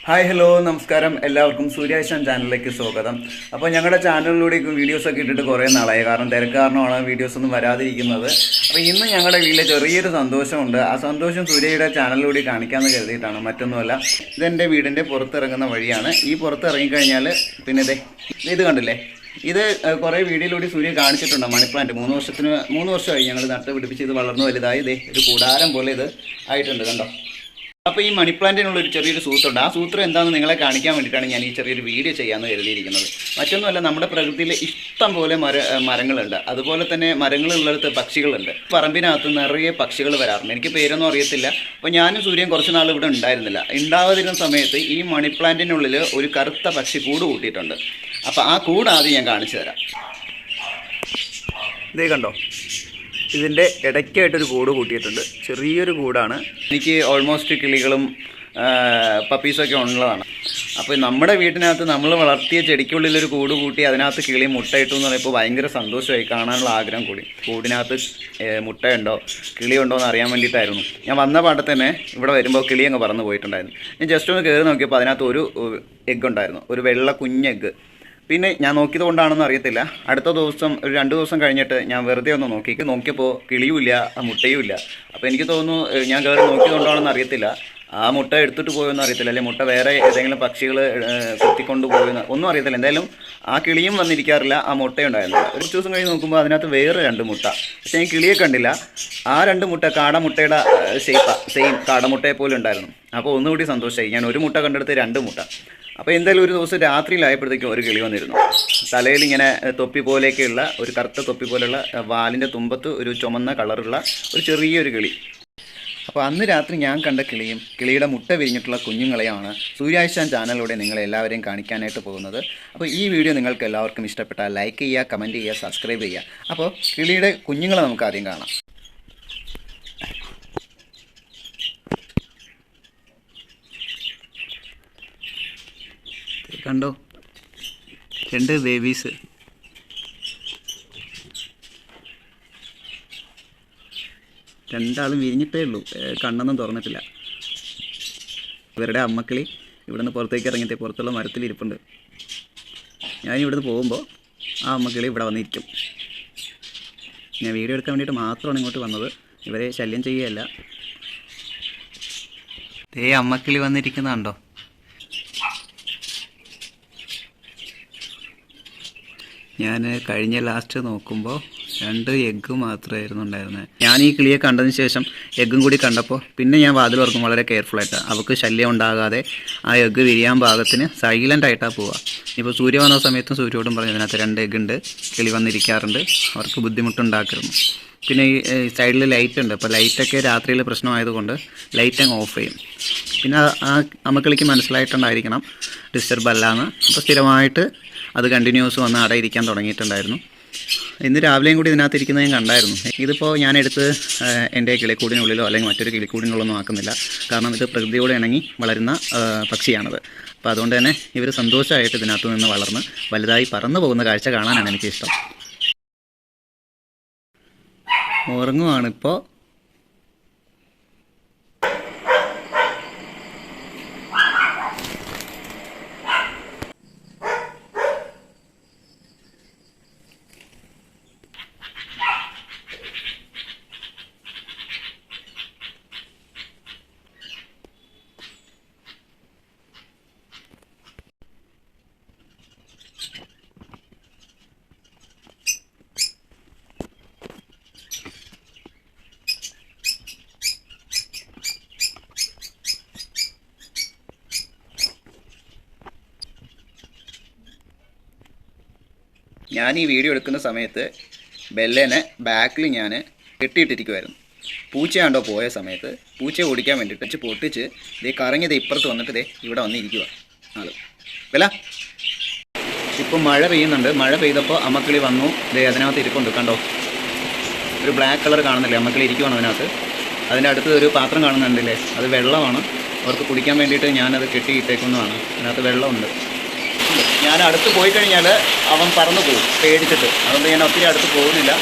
Hi hello നമസ്കാരം എല്ലാവർക്കും സൂര്യാശാൻ ചാനലിലേക്ക് സ്വാഗതം. അപ്പോൾ ഞങ്ങളുടെ ചാനലിലൂടെ വീഡിയോസൊക്കെ ഇട്ടിട്ട് കുറേ നാളായി, കാരണം തിരക്ക് കാരണമാണ് വീഡിയോസ് ഒന്നും വരാതിരിക്കുന്നത്. അപ്പോൾ ഇന്ന് ഞങ്ങളുടെ വീട്ടിൽ ചെറിയൊരു സന്തോഷമുണ്ട്. ആ സന്തോഷം സൂര്യയുടെ ചാനലിലൂടെ കാണിക്കാമെന്ന് കരുതിയിട്ടാണ്, മറ്റൊന്നുമല്ല. ഇതെൻ്റെ വീടിൻ്റെ പുറത്തിറങ്ങുന്ന വഴിയാണ്. ഈ പുറത്തിറങ്ങിക്കഴിഞ്ഞാൽ പിന്നെ ഇത് കണ്ടില്ലേ, ഇത് കുറേ വീഡിയോയിലൂടെ സൂര്യ കാണിച്ചിട്ടുണ്ട്. മണി പ്ലാന്റ് 3 വർഷമായി ഞങ്ങൾ നട്ട് പിടിപ്പിച്ച് ഇത് വളർന്നു വലുതായി. ഒരു കൂടാരം പോലെ ഇത് ആയിട്ടുണ്ട്, കണ്ടോ. അപ്പോൾ ഈ മണി പ്ലാന്റിനുള്ളൊരു ചെറിയൊരു സൂത്രമുണ്ട്. ആ സൂത്രം എന്താണെന്ന് നിങ്ങളെ കാണിക്കാൻ വേണ്ടിയിട്ടാണ് ഞാൻ ഈ ചെറിയൊരു വീഡിയോ ചെയ്യാമെന്ന് കരുതിയിരിക്കുന്നത്. മറ്റൊന്നുമല്ല, നമ്മുടെ പ്രകൃതിയിൽ ഇഷ്ടം പോലെ മരങ്ങളുണ്ട്. അതുപോലെ തന്നെ മരങ്ങളുള്ളിടത്ത് പക്ഷികളുണ്ട്. പറമ്പിനകത്ത് നിറയെ പക്ഷികൾ വരാറുണ്ട്. എനിക്ക് പേരൊന്നും അറിയത്തില്ല. അപ്പോൾ ഞാനും സൂര്യൻ കുറച്ച് നാൾ ഇവിടെ ഉണ്ടായിരുന്നില്ല. ഉണ്ടാവാതിരുന്ന സമയത്ത് ഈ മണി പ്ലാന്റിനുള്ളിൽ ഒരു കറുത്ത പക്ഷി കൂട് കൂട്ടിയിട്ടുണ്ട്. അപ്പോൾ ആ കൂട് ആദ്യം ഞാൻ കാണിച്ചു തരാം. ഇതേ കണ്ടോ, ഇതിൻ്റെ ഇടയ്ക്കായിട്ടൊരു കൂട് കൂട്ടിയിട്ടുണ്ട്. ചെറിയൊരു കൂടാണ്. എനിക്ക് ഓൾമോസ്റ്റ് കിളികളും പപ്പീസൊക്കെ ഉള്ളതാണ്. അപ്പോൾ നമ്മുടെ വീട്ടിനകത്ത് നമ്മൾ വളർത്തിയ ചെടിക്കുള്ളിലൊരു കൂട് കൂട്ടി അതിനകത്ത് കിളി മുട്ടയിട്ടു എന്ന് പറയുമ്പോൾ ഭയങ്കര സന്തോഷമായി, കാണാനുള്ള ആഗ്രഹം കൂടി. കൂടിനകത്ത് മുട്ടയുണ്ടോ കിളിയുണ്ടോ എന്ന് അറിയാൻ വേണ്ടിയിട്ടായിരുന്നു. ഞാൻ വന്ന പാടത്ത് തന്നെ ഇവിടെ വരുമ്പോൾ കിളി അങ്ങ് പറന്ന് പോയിട്ടുണ്ടായിരുന്നു. ഞാൻ ജസ്റ്റ് ഒന്ന് കയറി നോക്കിയപ്പോൾ അതിനകത്ത് ഒരു എഗ്ഗ് ഉണ്ടായിരുന്നു, ഒരു വെള്ള കുഞ്ഞെഗ്ഗ്. പിന്നെ ഞാൻ നോക്കിയത് കൊണ്ടാണെന്ന് അറിയത്തില്ല, അടുത്ത ദിവസം ഒരു 2 ദിവസം കഴിഞ്ഞിട്ട് ഞാൻ വെറുതെ ഒന്ന് നോക്കിയപ്പോൾ കിളിയുമില്ല, ആ മുട്ടയുമില്ല. അപ്പോൾ എനിക്ക് തോന്നുന്നു ഞാൻ കയറി നോക്കിയതുകൊണ്ടാണെന്ന് അറിയത്തില്ല, ആ മുട്ട എടുത്തിട്ട് പോയെന്ന് അറിയത്തില്ല, അല്ലെങ്കിൽ മുട്ട വേറെ ഏതെങ്കിലും പക്ഷികൾ കുത്തിക്കൊണ്ട് പോയെന്ന് ഒന്നും അറിയത്തില്ല. എന്തായാലും ആ കിളിയും വന്നിരിക്കാറില്ല, ആ മുട്ടയുണ്ടായിരുന്നില്ല. ഒരു ദിവസം കഴിഞ്ഞ് നോക്കുമ്പോൾ അതിനകത്ത് വേറെ 2 മുട്ട. പക്ഷേ ഞാൻ കിളിയെ കണ്ടില്ല. ആ 2 മുട്ട കാടമുട്ടയുടെ സെയിം കാടമുട്ടയെ പോലെ ഉണ്ടായിരുന്നു. അപ്പോൾ ഒന്നുകൂടി സന്തോഷമായി. ഞാൻ ഒരു മുട്ട കണ്ടെടുത്ത് 2 മുട്ട. അപ്പോൾ എന്തായാലും ഒരു ദിവസം രാത്രിയിലായപ്പോഴത്തേക്കും ഒരു കിളി വന്നിരുന്നു. തലയിൽ ഇങ്ങനെ തൊപ്പി പോലെയൊക്കെയുള്ള ഒരു കറുത്ത തൊപ്പി പോലെയുള്ള, വാലിൻ്റെ തുമ്പത്ത് ഒരു ചുമന്ന കളറുള്ള ഒരു ചെറിയൊരു കിളി. അപ്പോൾ അന്ന് രാത്രി ഞാൻ കണ്ട കിളിയും കിളിയുടെ മുട്ട വിരിഞ്ഞിട്ടുള്ള കുഞ്ഞുങ്ങളെയാണ് സൂര്യാശാൻ ചാനലിലൂടെ നിങ്ങളെല്ലാവരെയും കാണിക്കാനായിട്ട് പോകുന്നത്. അപ്പോൾ ഈ വീഡിയോ നിങ്ങൾക്ക് എല്ലാവർക്കും ഇഷ്ടപ്പെട്ടാൽ ലൈക്ക് ചെയ്യുക, കമൻറ്റ് ചെയ്യുക, സബ്സ്ക്രൈബ് ചെയ്യുക. അപ്പോൾ കിളിയുടെ കുഞ്ഞുങ്ങളെ നമുക്ക് ആദ്യം കാണാം. കണ്ടോ, 2 ബേബീസ്. രണ്ടാളും വിരിഞ്ഞിട്ടേ ഉള്ളൂ, കണ്ണൊന്നും തുറന്നിട്ടില്ല. ഇവരുടെ അമ്മക്കിളി ഇവിടുന്ന് പുറത്തേക്ക് ഇറങ്ങിയിട്ട് പുറത്തുള്ള മരത്തിലിരിപ്പുണ്ട്. ഞാൻ ഇവിടുന്ന് പോകുമ്പോൾ ആ അമ്മക്കിളി ഇവിടെ വന്നിരിക്കും. ഞാൻ വീഡിയോ എടുക്കാൻ വേണ്ടിയിട്ട് മാത്രമാണ് ഇങ്ങോട്ട് വന്നത്, ഇവരെ ശല്യം ചെയ്യുകയല്ല. അമ്മക്കിളി വന്നിരിക്കുന്നതുണ്ടോ. ഞാൻ കഴിഞ്ഞ ലാസ്റ്റ് നോക്കുമ്പോൾ 2 എഗ്ഗ് മാത്രമായിരുന്നു ഉണ്ടായിരുന്നത്. ഞാൻ ഈ കിളിയെ കണ്ടതിന് ശേഷം എഗ്ഗും കൂടി കണ്ടപ്പോൾ പിന്നെ ഞാൻ വാതിൽ തുറക്കും വളരെ കെയർഫുള്ളായിട്ട്, അവൾക്ക് ശല്യം ഉണ്ടാകാതെ ആ എഗ്ഗ് വിരിയാൻ പാകത്തിന് സൈലൻ്റായിട്ടാണ് പോവുക. ഇപ്പോൾ സൂര്യ വന്ന സമയത്തും സൂര്യോടും പറഞ്ഞു ഇതിനകത്ത് 2 എഗ്ഗ് ഉണ്ട്, കിളി വന്നിരിക്കാറുണ്ട്, അവർക്ക് ബുദ്ധിമുട്ടുണ്ടാക്കരുന്നു. പിന്നെ ഈ സൈഡിൽ ലൈറ്റ് ഉണ്ട്. അപ്പോൾ ലൈറ്റൊക്കെ രാത്രിയിൽ പ്രശ്നമായതുകൊണ്ട് ലൈറ്റ് അങ്ങ് ഓഫ് ചെയ്യും. പിന്നെ ആ അമ്മക്കിളിക്ക് മനസ്സിലായിട്ടുണ്ടായിരിക്കണം ഡിസ്റ്റർബ് അല്ലാന്ന്. അപ്പോൾ സ്ഥിരമായിട്ട് അത് കണ്ടിന്യൂസ് വന്ന് അവിടെ ഇരിക്കാൻ തുടങ്ങിയിട്ടുണ്ടായിരുന്നു. ഇന്ന് രാവിലെയും കൂടി ഇതിനകത്ത് ഇരിക്കുന്നത് ഞാൻ കണ്ടായിരുന്നു. ഇതിപ്പോൾ ഞാനെടുത്ത് എൻ്റെ കിളിക്കൂടിനുള്ളിലോ അല്ലെങ്കിൽ മറ്റൊരു കിളിക്കൂടിനുള്ളൊന്നും ആക്കുന്നില്ല, കാരണം ഇത് പ്രകൃതിയോട് ഇണങ്ങി വളരുന്ന പക്ഷിയാണത്. അപ്പോൾ അതുകൊണ്ട് തന്നെ ഇവർ സന്തോഷമായിട്ട് ഇതിനകത്ത് നിന്ന് വളർന്ന് വലുതായി പറന്നു പോകുന്ന കാഴ്ച കാണാനാണ് എനിക്കിഷ്ടം. ഉറങ്ങുവാണിപ്പോൾ. ഞാൻ ഈ വീഡിയോ എടുക്കുന്ന സമയത്ത് ബെല്ലേനെ ബാക്കിൽ ഞാൻ കെട്ടിയിട്ടിരിക്കുമായിരുന്നു. പൂച്ചയാണ്ടോ പോയ സമയത്ത് പൂച്ചയെ ഓടിക്കാൻ വേണ്ടിയിട്ട് പൊട്ടിച്ച് കറങ്ങിയത് ഇപ്പുറത്ത് വന്നിട്ട് ഇവിടെ വന്നിരിക്കുക ആൾ. ബെല്ല, ഇപ്പോൾ മഴ പെയ്യുന്നുണ്ട്. മഴ പെയ്തപ്പോൾ അമ്മക്കിളി വന്നു. അതിനകത്ത് ഇരിപ്പുണ്ട്, കണ്ടോ. ഒരു ബ്ലാക്ക് കളർ കാണുന്നില്ലേ, അമ്മക്കിളി ഇരിക്കുവാണ് അതിനകത്ത്. അതിൻ്റെ അടുത്ത് ഒരു പാത്രം കാണുന്നുണ്ടല്ലേ, അത് വെള്ളമാണ്. അവർക്ക് കുടിക്കാൻ വേണ്ടിയിട്ട് ഞാനത് കെട്ടിയിട്ടേക്കുന്നതാണ്. അതിനകത്ത് വെള്ളമുണ്ട്. ഞാൻ അടുത്ത് പോയി കഴിഞ്ഞാൽ അവൻ പറന്നു പോകും പേടിച്ചിട്ട്, അതുകൊണ്ട് ഞാൻ ഒത്തിരി അടുത്ത് പോകുന്നില്ല.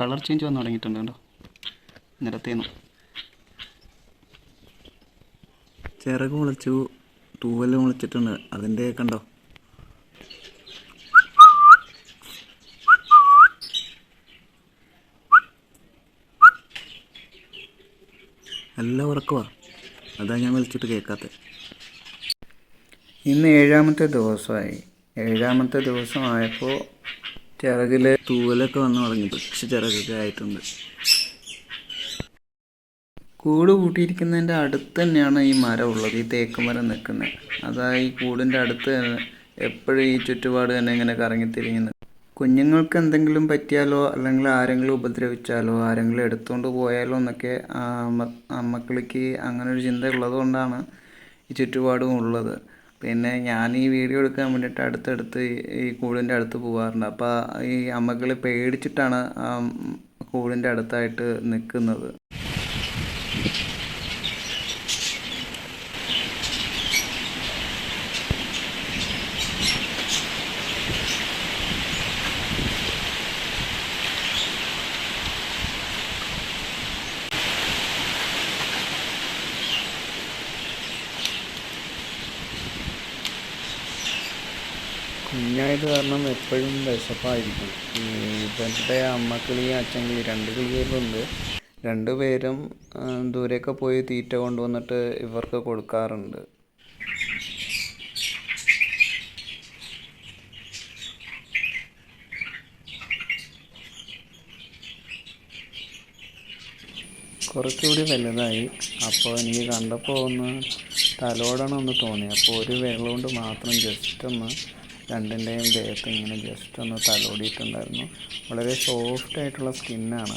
കളർ ചേഞ്ച് വന്ന് തുടങ്ങിയിട്ടുണ്ട് കേട്ടോ നിരത്തേന്ന്. ചിറക് മുളച്ചു, തൂവൽ മുളച്ചിട്ടുണ്ട്. അതിൻ്റെ കണ്ടോ. എല്ലാം ഉറക്കമാണ്, അതാ ഞാൻ വിളിച്ചിട്ട് കേൾക്കാത്തത്. ഇന്ന് 7ാമത്തെ ദിവസമായി. 7ാമത്തെ ദിവസമായപ്പോൾ ചിറകിൽ തൂവലൊക്കെ വന്ന് തുടങ്ങി. പക്ഷെ ചിറകൊക്കെ ആയിട്ടുണ്ട്. കൂട് കൂട്ടിയിരിക്കുന്നതിൻ്റെ അടുത്ത് തന്നെയാണ് ഈ മരം ഉള്ളത്, ഈ തേക്ക് മരം നിൽക്കുന്നത്. അതാ ഈ കൂടിൻ്റെ അടുത്ത് എപ്പോഴും ഈ ചുറ്റുപാട് തന്നെ ഇങ്ങനെ കറങ്ങിത്തിരിഞ്ഞ്. കുഞ്ഞുങ്ങൾക്ക് എന്തെങ്കിലും പറ്റിയാലോ അല്ലെങ്കിൽ ആരെങ്കിലും ഉപദ്രവിച്ചാലോ ആരെങ്കിലും എടുത്തുകൊണ്ട് പോയാലോ എന്നൊക്കെ അമ്മക്കിളിക്ക് അങ്ങനെ ഒരു ചിന്ത ഉള്ളത് കൊണ്ടാണ് ഈ ചുറ്റുപാടും ഉള്ളത്. പിന്നെ ഞാൻ ഈ വീഡിയോ എടുക്കാൻ വേണ്ടിയിട്ട് അടുത്തടുത്ത് ഈ കൂടിൻ്റെ അടുത്ത് പോകാറുണ്ട്. അപ്പോൾ ഈ അമ്മക്കിളി പേടിച്ചിട്ടാണ് കൂടിൻ്റെ അടുത്തായിട്ട് നിൽക്കുന്നത്. കുഞ്ഞായത് കാരണം എപ്പോഴും വിശപ്പായിരിക്കും. ഇവരുടെ അമ്മക്കിളിയും അച്ഛൻകിളിയും 2 കിളികളുണ്ട്. 2 പേരും ദൂരെയൊക്കെ പോയി തീറ്റ കൊണ്ടുവന്നിട്ട് ഇവർക്ക് കൊടുക്കാറുണ്ട്. കുറച്ചുകൂടി വലുതായി. അപ്പോൾ എനിക്ക് കണ്ടപ്പോൾ ഒന്ന് തലോടണമെന്ന് തോന്നി. അപ്പോൾ ഒരു വിരൽ കൊണ്ട് മാത്രം ജസ്റ്റ് ഒന്ന് 2ൻ്റെയും ദേഹത്ത് ഇങ്ങനെ ജസ്റ്റ് ഒന്ന് തലോടിയിട്ടുണ്ടായിരുന്നു. വളരെ സോഫ്റ്റായിട്ടുള്ള സ്കിന്നാണ്.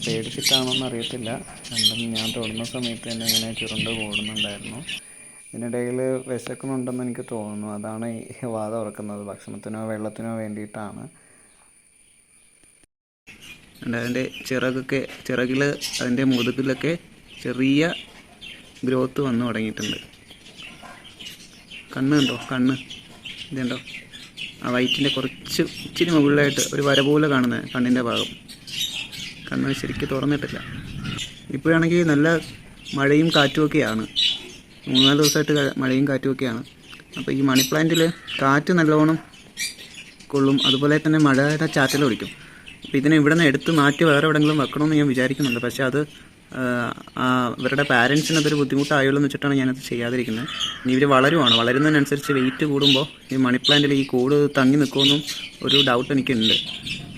പേടിച്ചിട്ടാണോന്ന് അറിയത്തില്ല. രണ്ടും ഞാൻ തൊടുന്ന സമയത്ത് തന്നെ ഇങ്ങനെ ചുരുണ്ട് കൂടുന്നുണ്ടായിരുന്നു. ഇതിനിടയിൽ വിശക്കുന്നുണ്ടെന്ന് എനിക്ക് തോന്നുന്നു. അതാണ് ഈ വാ തുറക്കുന്നത്. ഭക്ഷണത്തിനോ വെള്ളത്തിനോ വേണ്ടിയിട്ടാണ്. അതിൻ്റെ ചിറകിൽ അതിൻ്റെ മുതുകിലൊക്കെ ചെറിയ ഗ്രോത്ത് വന്ന് തുടങ്ങിയിട്ടുണ്ട്. കണ്ണ് കണ്ടോ, കണ്ണ് ഇതുണ്ടോ, ആ വയറ്റിൻ്റെ ഇച്ചിരി മുകളിലായിട്ട് ഒരു വര പോലെ കാണുന്നത് കണ്ണിൻ്റെ ഭാഗം. കണ്ണ് ശരിക്കും തുറന്നിട്ടില്ല. ഇപ്പോഴാണെങ്കിൽ നല്ല മഴയും കാറ്റുമൊക്കെയാണ്. 3-4 ദിവസമായിട്ട് മഴയും കാറ്റുമൊക്കെയാണ്. അപ്പോൾ ഈ മണി പ്ലാന്റിൽ കാറ്റ് നല്ലോണം കൊള്ളും, അതുപോലെ തന്നെ മഴയുടെ ചാറ്റൽ ഒടിക്കും. അപ്പോൾ ഇതിനെ ഇവിടെ നിന്ന് എടുത്ത് മാറ്റി വേറെ എവിടെയെങ്കിലും വെക്കണമെന്ന് ഞാൻ വിചാരിക്കുന്നുണ്ട്. പക്ഷേ അത് ഇവരുടെ പാരൻസിന് അതൊരു ബുദ്ധിമുട്ടായുള്ളൂ എന്ന് വെച്ചിട്ടാണ് ഞാനത് ചെയ്യാതിരിക്കുന്നത്. ഇനി ഇവർ വളരുന്നതിനനുസരിച്ച് വെയിറ്റ് കൂടുമ്പോൾ ഈ മണി പ്ലാന്റിൽ ഈ കൂട് തങ്ങി നിൽക്കുമെന്നും ഒരു ഡൗട്ട് എനിക്കുണ്ട്.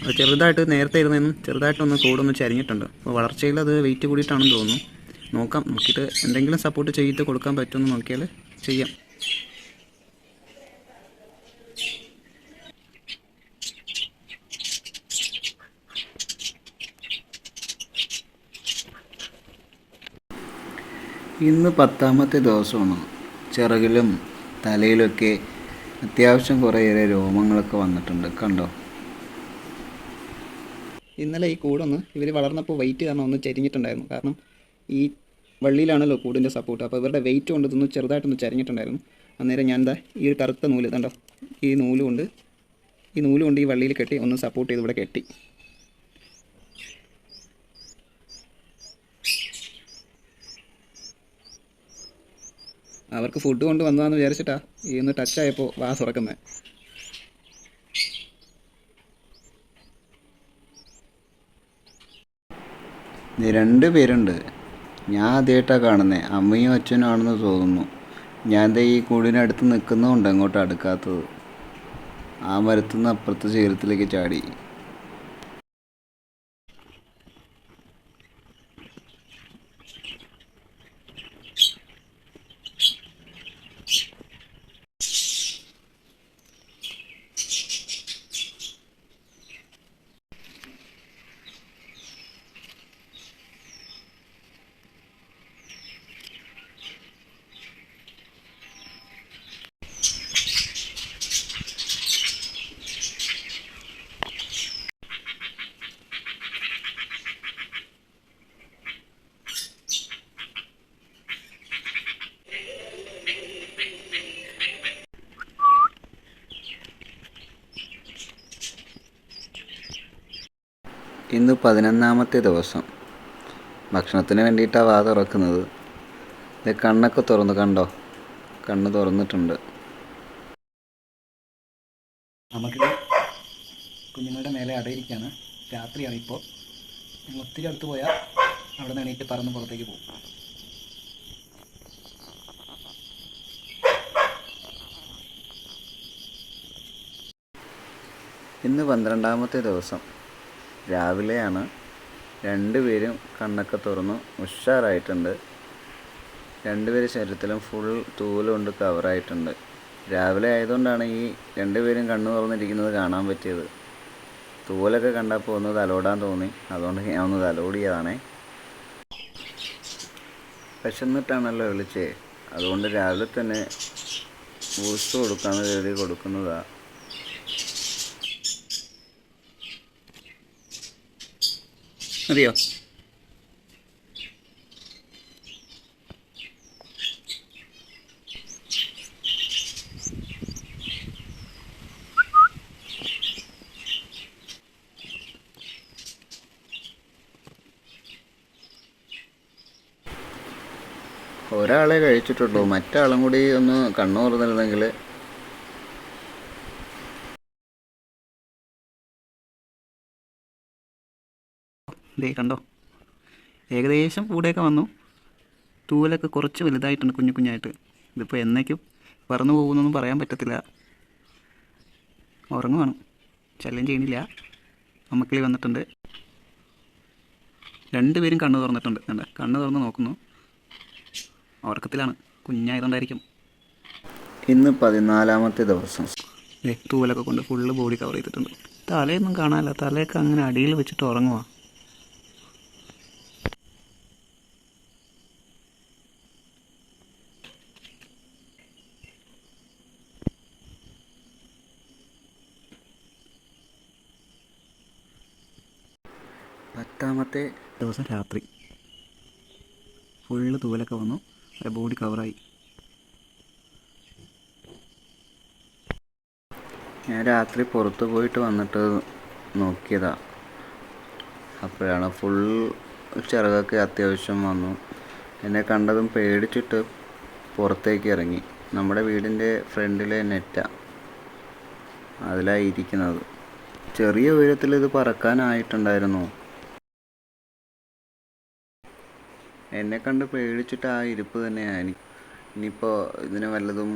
അത് ചെറുതായിട്ട് നേരത്തെ ഇരുന്നതെന്നും ചെറുതായിട്ടൊന്ന് കൂടൊന്ന് ചരിഞ്ഞിട്ടുണ്ട്. അപ്പോൾ വളർച്ചയിൽ അത് വെയിറ്റ് കൂടിയിട്ടാണെന്ന് തോന്നുന്നു. നോക്കിയിട്ട് എന്തെങ്കിലും സപ്പോർട്ട് ചെയ്തിട്ട് കൊടുക്കാൻ പറ്റുമെന്ന് നോക്കിയാൽ ചെയ്യാം. ഇന്ന് 10ാമത്തെ ദിവസമാണ്. ചിറകിലും തലയിലൊക്കെ അത്യാവശ്യം കുറേയേറെ രോമങ്ങളൊക്കെ വന്നിട്ടുണ്ട്, കണ്ടോ. ഇന്നലെ ഈ കൂടൊന്ന് ഇവർ വളർന്നപ്പോൾ വെയിറ്റ് കാരണം ഒന്ന് ചരിഞ്ഞിട്ടുണ്ടായിരുന്നു. കാരണം ഈ വള്ളിയിലാണല്ലോ കൂടിൻ്റെ സപ്പോർട്ട്. അപ്പോൾ ഇവരുടെ വെയിറ്റ് കൊണ്ട് ഇതൊന്ന് ചെറുതായിട്ടൊന്ന് ചരിഞ്ഞിട്ടുണ്ടായിരുന്നു. അന്നേരം ഞാൻ ഈ ഒരു കറുത്ത നൂല് കണ്ടോ, ഈ നൂല് കൊണ്ട് ഈ വള്ളിയിൽ കെട്ടി ഒന്ന് സപ്പോർട്ട് ചെയ്ത് ഇവിടെ കെട്ടി. അവർക്ക് ഫുഡ് കൊണ്ട് വന്നതാണെന്ന് വിചാരിച്ചിട്ടാ ഈ ഒന്ന് ടച്ചായപ്പോൾ വാ തുറക്കുന്നത്. ഇത് 2 പേരുണ്ട്. ഞാൻ ആദ്യമായിട്ടാണ് കാണുന്നത്. അമ്മയും അച്ഛനും ആണെന്ന് തോന്നുന്നു. ഞാൻ ഈ കൂടിനടുത്ത് നിൽക്കുന്നതുകൊണ്ട് അങ്ങോട്ട് അടുക്കാത്തത്. ആ മരത്തുനിന്ന് അപ്പുറത്തെ ചേരത്തിലേക്ക് ചാടി. ഇന്ന് 11ാമത്തെ ദിവസം. ഭക്ഷണത്തിന് വേണ്ടിയിട്ടാണ് വാ തുറക്കുന്നത്. ഇത് കണ്ണൊക്കെ തുറന്നു, കണ്ടോ? കണ്ണ് തുറന്നിട്ടുണ്ട്. നമുക്ക് കുഞ്ഞുങ്ങളുടെ മേലെ അടയിരിക്കുകയാണ്. രാത്രിയാണ് ഇപ്പോൾ. ഞങ്ങൾ ഒത്തിരി അടുത്ത് പോയാൽ അവിടെ നിന്ന് എണീറ്റ് പറന്ന് പുറത്തേക്ക് പോകും. ഇന്ന് 12ാമത്തെ ദിവസം. രാവിലെയാണ്. രണ്ടുപേരും കണ്ണൊക്കെ തുറന്നു ഉഷാറായിട്ടുണ്ട്. രണ്ടുപേരും ശരീരത്തിലും ഫുൾ തൂല് കൊണ്ട് കവറായിട്ടുണ്ട്. രാവിലെ ആയതുകൊണ്ടാണ് ഈ രണ്ടുപേരും കണ്ണു തുറന്നിരിക്കുന്നത് കാണാൻ പറ്റിയത്. തൂലൊക്കെ കണ്ടപ്പോൾ ഒന്ന് തലോടാൻ തോന്നി, അതുകൊണ്ട് ഞാൻ ഒന്ന് തലോടിയതാണേ. വിശന്നിട്ടാണല്ലോ വിളിച്ചേ, അതുകൊണ്ട് രാവിലെ തന്നെ ബൂസ്റ്റ് കൊടുക്കാമെന്ന് കരുതി കൊടുക്കുന്നതാ. മതിയോ? ഒരാളെ കഴിച്ചിട്ടുള്ളൂ, മറ്റാളും കൂടി ഒന്ന് കണ്ണു തുറന്നിരുന്നെങ്കിൽ. ദേ കണ്ടോ, ഏകദേശം കൂടെയൊക്കെ വന്നു. തൂവലൊക്കെ കുറച്ച് വലുതായിട്ടുണ്ട്, കുഞ്ഞു കുഞ്ഞായിട്ട്. ഇതിപ്പോൾ എന്നേക്കും പറന്നു പോകുന്നൊന്നും പറയാൻ പറ്റത്തില്ല. ഉറങ്ങുവാണ്, ശല്യം ചെയ്യണില്ല. അമ്മക്കിളി വന്നിട്ടുണ്ട്. രണ്ടുപേരും കണ്ണ് തുറന്നിട്ടുണ്ട്. കണ്ട, കണ്ണ് തുറന്ന് നോക്കുന്നു. ഉറക്കത്തിലാണ്, കുഞ്ഞായതുകൊണ്ടായിരിക്കും. ഇന്ന് 14ാമത്തെ ദിവസം. തൂവലൊക്കെ കൊണ്ട് ഫുള്ള് ബോഡി കവർ ചെയ്തിട്ടുണ്ട്. തലയൊന്നും കാണാനില്ല, തലയൊക്കെ അങ്ങനെ അടിയിൽ വെച്ചിട്ട് ഉറങ്ങുക. പത്താമത്തെ ദിവസം രാത്രി. ഫുള്ള് തൂവലൊക്കെ വന്നു, ബോഡി കവറായി. ഞാൻ രാത്രി പുറത്ത് പോയിട്ട് വന്നിട്ട് നോക്കിയതാ. അപ്പോഴാണ് ഫുൾ ചിറകൊക്കെ അത്യാവശ്യം വന്നു. എന്നെ കണ്ടതും പേടിച്ചിട്ട് പുറത്തേക്ക് ഇറങ്ങി. നമ്മുടെ വീടിൻ്റെ ഫ്രണ്ടിലെ നെറ്റാണ്, അതിലാണ് ഇരിക്കുന്നത്. ചെറിയ ഉയരത്തിൽ ഇത് പറക്കാനായിട്ടുണ്ടായിരുന്നു. എന്നെ കണ്ട് പേടിച്ചിട്ട് ആ ഇരിപ്പ് തന്നെയാണ്. ഇനിയിപ്പോൾ ഇതിനെ വല്ലതും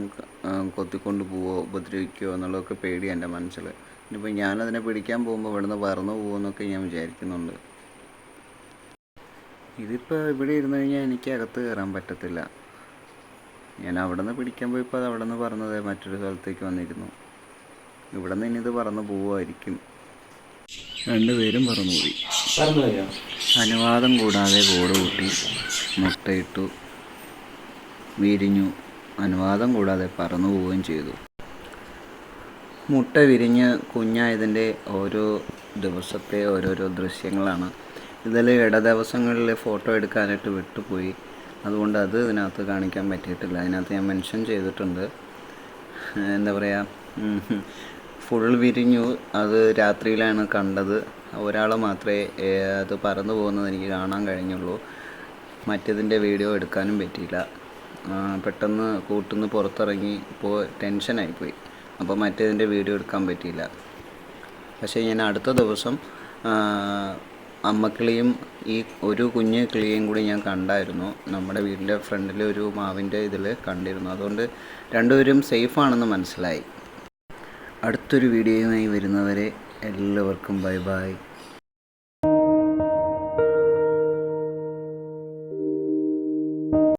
കൊത്തിക്കൊണ്ട് പോവോ ഉപദ്രവിക്കുമോ എന്നുള്ളതൊക്കെ പേടി എൻ്റെ മനസ്സിൽ. ഇനിയിപ്പോൾ ഞാനതിനെ പിടിക്കാൻ പോകുമ്പോൾ ഇവിടുന്ന് പറന്നു പോകുമെന്നൊക്കെ ഞാൻ വിചാരിക്കുന്നുണ്ട്. ഇതിപ്പോൾ ഇവിടെ ഇരുന്ന് കഴിഞ്ഞാൽ എനിക്ക് അകത്ത് കയറാൻ പറ്റത്തില്ല. ഞാൻ അവിടെ നിന്ന് പിടിക്കാൻ പോയപ്പോൾ അത് അവിടെ നിന്ന് പറന്നത് മറ്റൊരു സ്ഥലത്തേക്ക് വന്നിരുന്നു. ഇവിടെ നിന്ന് ഇനി ഇത് പറന്ന് പോവുമായിരിക്കും. രണ്ടുപേരും പറന്നുപോയി. അനുവാദം കൂടാതെ കൂട് കൂട്ടി മുട്ടയിട്ടു, വിരിഞ്ഞു. അനുവാദം കൂടാതെ പറന്നു പോവുകയും ചെയ്തു. മുട്ട വിരിഞ്ഞ് കുഞ്ഞായതിൻ്റെ ഓരോ ദിവസത്തെ ഓരോരോ ദൃശ്യങ്ങളാണ്. ഇതിൽ ഇട ദിവസങ്ങളിൽ ഫോട്ടോ എടുക്കാനായിട്ട് വിട്ടുപോയി, അതുകൊണ്ട് അത് ഇതിനകത്ത് കാണിക്കാൻ പറ്റിയിട്ടില്ല. അതിനകത്ത് ഞാൻ മെൻഷൻ ചെയ്തിട്ടുണ്ട്. എന്താ പറയുക, ഫുൾ വിരിഞ്ഞു. അത് രാത്രിയിലാണ് കണ്ടത്. ഒരാൾ മാത്രമേ അത് പറന്നു പോകുന്നത് എനിക്ക് കാണാൻ കഴിഞ്ഞുള്ളൂ. മറ്റേതിൻ്റെ വീഡിയോ എടുക്കാനും പറ്റിയില്ല. പെട്ടെന്ന് കൂട്ടുന്ന് പുറത്തിറങ്ങി ഇപ്പോൾ ടെൻഷനായിപ്പോയി. അപ്പോൾ മറ്റേതിൻ്റെ വീഡിയോ എടുക്കാൻ പറ്റിയില്ല. പക്ഷേ ഞാൻ അടുത്ത ദിവസം അമ്മക്കിളിയും ഈ ഒരു കുഞ്ഞ് കിളിയും കൂടി ഞാൻ കണ്ടായിരുന്നു. നമ്മുടെ വീടിൻ്റെ ഫ്രണ്ടിൽ ഒരു മാവിൻ്റെ ഇതിൽ കണ്ടിരുന്നു. അതുകൊണ്ട് രണ്ടുപേരും സേഫാണെന്ന് മനസ്സിലായി. അടുത്തൊരു വീഡിയോയുമായി വരുന്നവരെ എല്ലാവർക്കും ബൈ ബൈ.